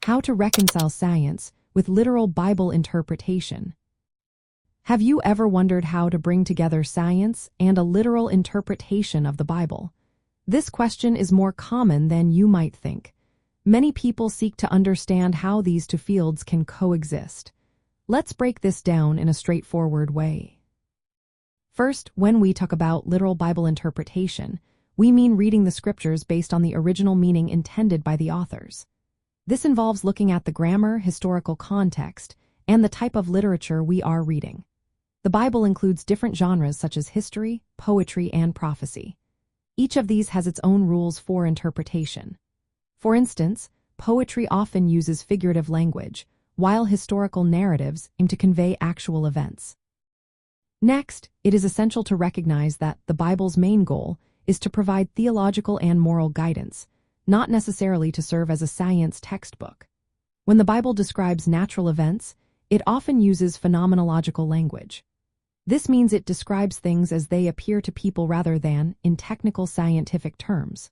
How to reconcile science with literal Bible interpretation. Have you ever wondered how to bring together science and a literal interpretation of the Bible? This question is more common than you might think. Many people seek to understand how these two fields can coexist. Let's break this down in a straightforward way. First, when we talk about literal Bible interpretation, we mean reading the scriptures based on the original meaning intended by the authors. This involves looking at the grammar, historical context, and the type of literature we are reading. The Bible includes different genres such as history, poetry, and prophecy. Each of these has its own rules for interpretation. For instance, poetry often uses figurative language, while historical narratives aim to convey actual events. Next, it is essential to recognize that the Bible's main goal is to provide theological and moral guidance, not necessarily to serve as a science textbook. When the Bible describes natural events, it often uses phenomenological language. This means it describes things as they appear to people rather than in technical scientific terms.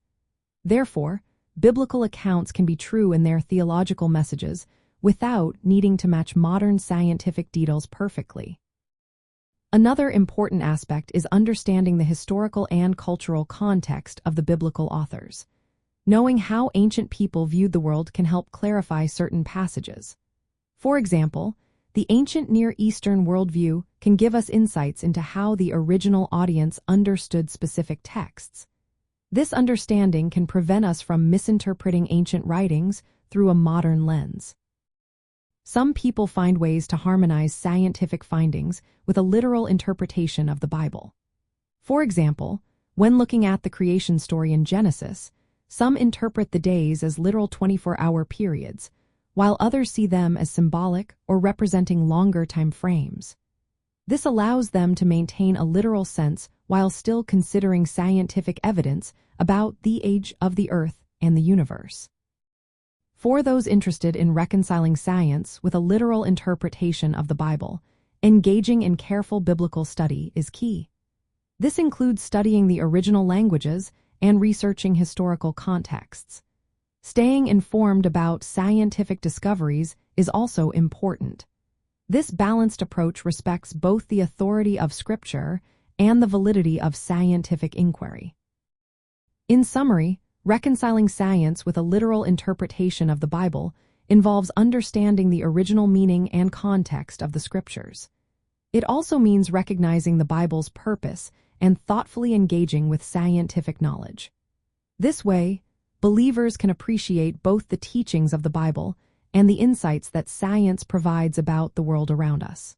Therefore, biblical accounts can be true in their theological messages without needing to match modern scientific details perfectly. Another important aspect is understanding the historical and cultural context of the biblical authors. Knowing how ancient people viewed the world can help clarify certain passages. For example, the ancient Near Eastern worldview can give us insights into how the original audience understood specific texts. This understanding can prevent us from misinterpreting ancient writings through a modern lens. Some people find ways to harmonize scientific findings with a literal interpretation of the Bible. For example, when looking at the creation story in Genesis, some interpret the days as literal 24-hour periods, while others see them as symbolic or representing longer time frames. This allows them to maintain a literal sense while still considering scientific evidence about the age of the Earth and the universe. For those interested in reconciling science with a literal interpretation of the Bible, engaging in careful biblical study is key. This includes studying the original languages and researching historical contexts. Staying informed about scientific discoveries is also important. This balanced approach respects both the authority of Scripture and the validity of scientific inquiry. In summary, reconciling science with a literal interpretation of the Bible involves understanding the original meaning and context of the Scriptures. It also means recognizing the Bible's purpose and thoughtfully engaging with scientific knowledge. This way, believers can appreciate both the teachings of the Bible and the insights that science provides about the world around us.